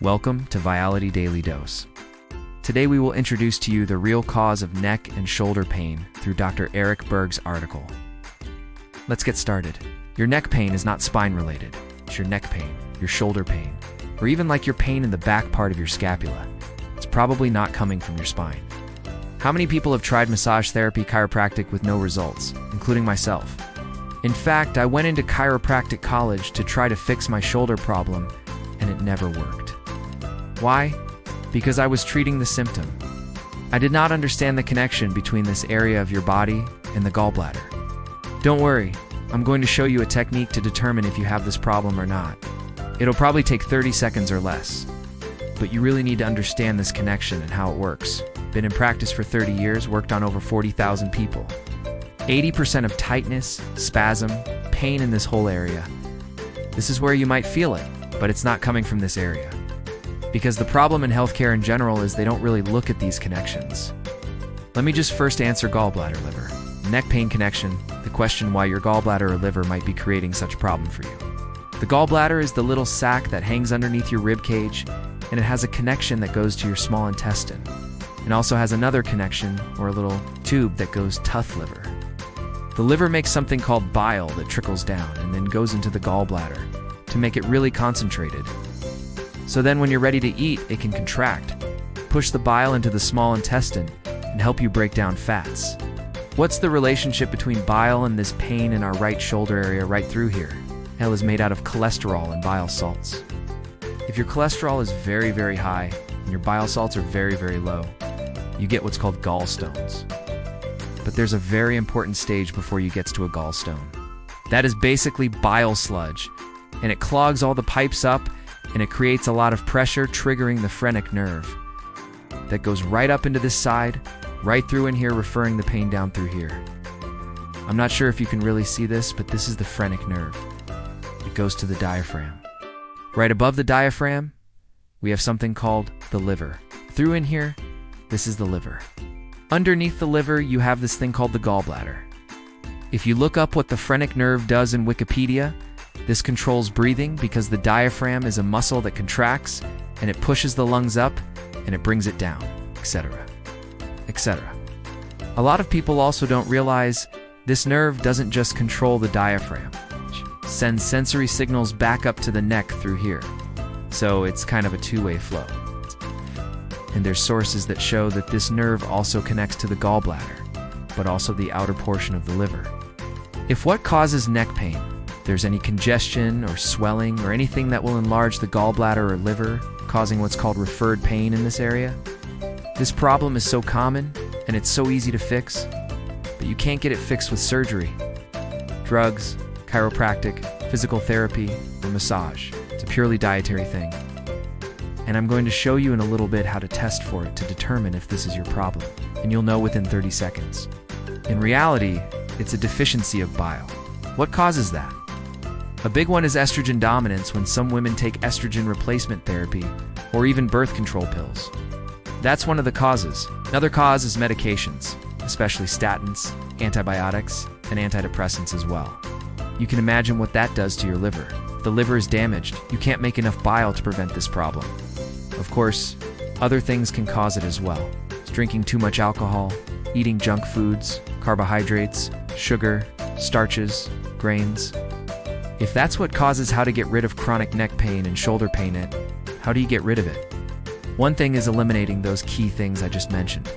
Welcome to Viality Daily Dose. Today we will introduce to you the real cause of neck and shoulder pain through Dr. Eric Berg's article. Let's get started. Your neck pain is not spine-related. It's your neck pain, your shoulder pain, or even like your pain in the back part of your scapula. It's probably not coming from your spine. How many people have tried massage therapy, chiropractic with no results, including myself? In fact, I went into chiropractic college to try to fix my shoulder problem, and it never worked. Why? Because I was treating the symptom. I did not understand the connection between this area of your body and the gallbladder. Don't worry, I'm going to show you a technique to determine if you have this problem or not. It'll probably take 30 seconds or less. But you really need to understand this connection and how it works. Been in practice for 30 years, worked on over 40,000 people. 80% of tightness, spasm, pain in this whole area. This is where you might feel it, but it's not coming from this area. Because the problem in healthcare in general is they don't really look at these connections. Let me just first answer gallbladder liver. Neck pain connection, the question why your gallbladder or liver might be creating such a problem for you. The gallbladder is the little sac that hangs underneath your rib cage, and it has a connection that goes to your small intestine. It also has another connection, or a little tube, that goes to the liver. The liver makes something called bile that trickles down and then goes into the gallbladder to make it really concentrated. So then when you're ready to eat, it can contract, push the bile into the small intestine, and help you break down fats. What's the relationship between bile and this pain in our right shoulder area right through here? Hell is made out of cholesterol and bile salts. If your cholesterol is very, very high and your bile salts are very, very low, you get what's called gallstones. But there's a very important stage before you get to a gallstone. That is basically bile sludge, and it clogs all the pipes up, and it creates a lot of pressure, triggering the phrenic nerve that goes right up into this side, right through in here, referring the pain down through here. I'm not sure if you can really see this, but this is the phrenic nerve. It goes to the diaphragm. Right above the diaphragm, we have something called the liver. Through in here, this is the liver. Underneath the liver, you have this thing called the gallbladder. If you look up what the phrenic nerve does in Wikipedia, this controls breathing because the diaphragm is a muscle that contracts and it pushes the lungs up and it brings it down, etc., etc. A lot of people also don't realize this nerve doesn't just control the diaphragm. It sends sensory signals back up to the neck through here. So it's kind of a two-way flow. And there's sources that show that this nerve also connects to the gallbladder, but also the outer portion of the liver. If what causes neck pain, there's any congestion or swelling or anything that will enlarge the gallbladder or liver, causing what's called referred pain in this area, this problem is so common and it's so easy to fix, but you can't get it fixed with surgery, drugs, chiropractic, physical therapy, or massage. It's a purely dietary thing. And I'm going to show you in a little bit how to test for it to determine if this is your problem, and you'll know within 30 seconds. In reality, it's a deficiency of bile. What causes that? A big one is estrogen dominance when some women take estrogen replacement therapy or even birth control pills. That's one of the causes. Another cause is medications, especially statins, antibiotics, and antidepressants as well. You can imagine what that does to your liver. If the liver is damaged, you can't make enough bile to prevent this problem. Of course, other things can cause it as well. Drinking too much alcohol, eating junk foods, carbohydrates, sugar, starches, grains. If that's what causes how to get rid of chronic neck pain and shoulder pain, how do you get rid of it? One thing is eliminating those key things I just mentioned.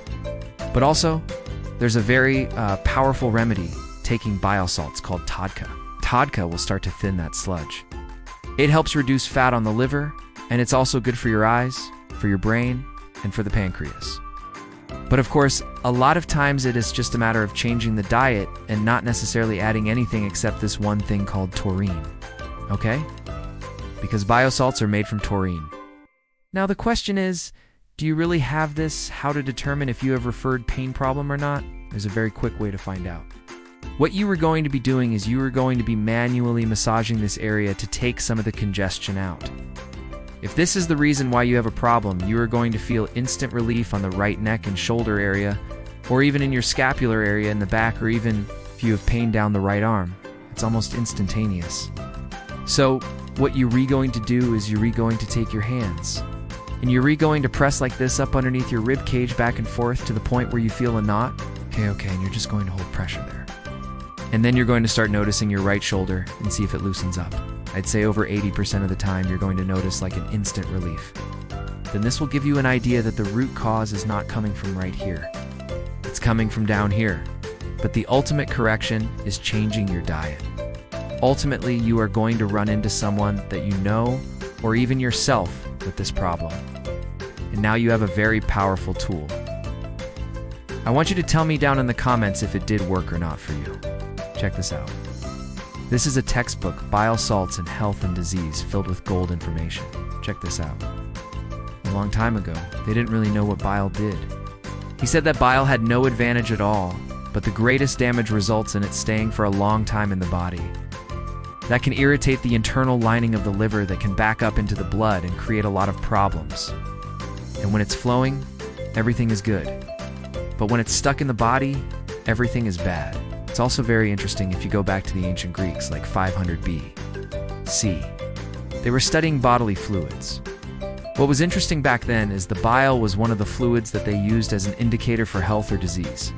But also, there's a very powerful remedy taking bile salts called todca. Todca will start to thin that sludge. It helps reduce fat on the liver, and it's also good for your eyes, for your brain, and for the pancreas. But of course, a lot of times it is just a matter of changing the diet and not necessarily adding anything except this one thing called taurine. Okay? Because biosalts are made from taurine. Now the question is, do you really have this? How to determine if you have referred pain problem or not? There's a very quick way to find out. What you are going to be doing is you are going to be manually massaging this area to take some of the congestion out. If this is the reason why you have a problem, you are going to feel instant relief on the right neck and shoulder area, or even in your scapular area in the back, or even if you have pain down the right arm. It's almost instantaneous. So what you're going to do is you're going to take your hands And you're going to press like this up underneath your rib cage back and forth to the point where you feel a knot. Okay, and you're just going to hold pressure there. And then you're going to start noticing your right shoulder and see if it loosens up. I'd say over 80% of the time you're going to notice like an instant relief. Then this will give you an idea that the root cause is not coming from right here. It's coming from down here. But the ultimate correction is changing your diet. Ultimately, you are going to run into someone that you know, or even yourself, with this problem. And now you have a very powerful tool. I want you to tell me down in the comments if it did work or not for you. Check this out. This is a textbook, Bile Salts in Health and Disease, filled with gold information. Check this out. A long time ago, they didn't really know what bile did. He said that bile had no advantage at all, but the greatest damage results in it staying for a long time in the body. That can irritate the internal lining of the liver that can back up into the blood and create a lot of problems. And when it's flowing, everything is good. But when it's stuck in the body, everything is bad. It's also very interesting if you go back to the ancient Greeks, like 500 B.C. They were studying bodily fluids. What was interesting back then is the bile was one of the fluids that they used as an indicator for health or disease.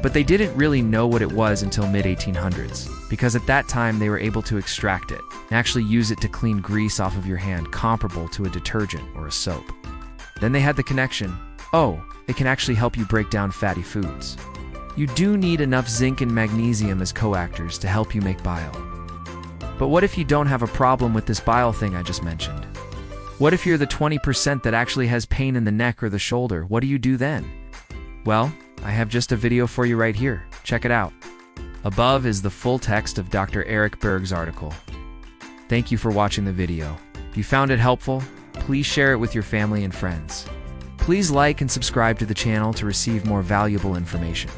But they didn't really know what it was until mid-1800s, because at that time they were able to extract it and actually use it to clean grease off of your hand comparable to a detergent or a soap. Then they had the connection, oh, it can actually help you break down fatty foods. You do need enough zinc and magnesium as coactors to help you make bile. But what if you don't have a problem with this bile thing I just mentioned? What if you're the 20% that actually has pain in the neck or the shoulder? What do you do then? Well, I have just a video for you right here. Check it out. Above is the full text of Dr. Eric Berg's article. Thank you for watching the video. If you found it helpful, please share it with your family and friends. Please like and subscribe to the channel to receive more valuable information.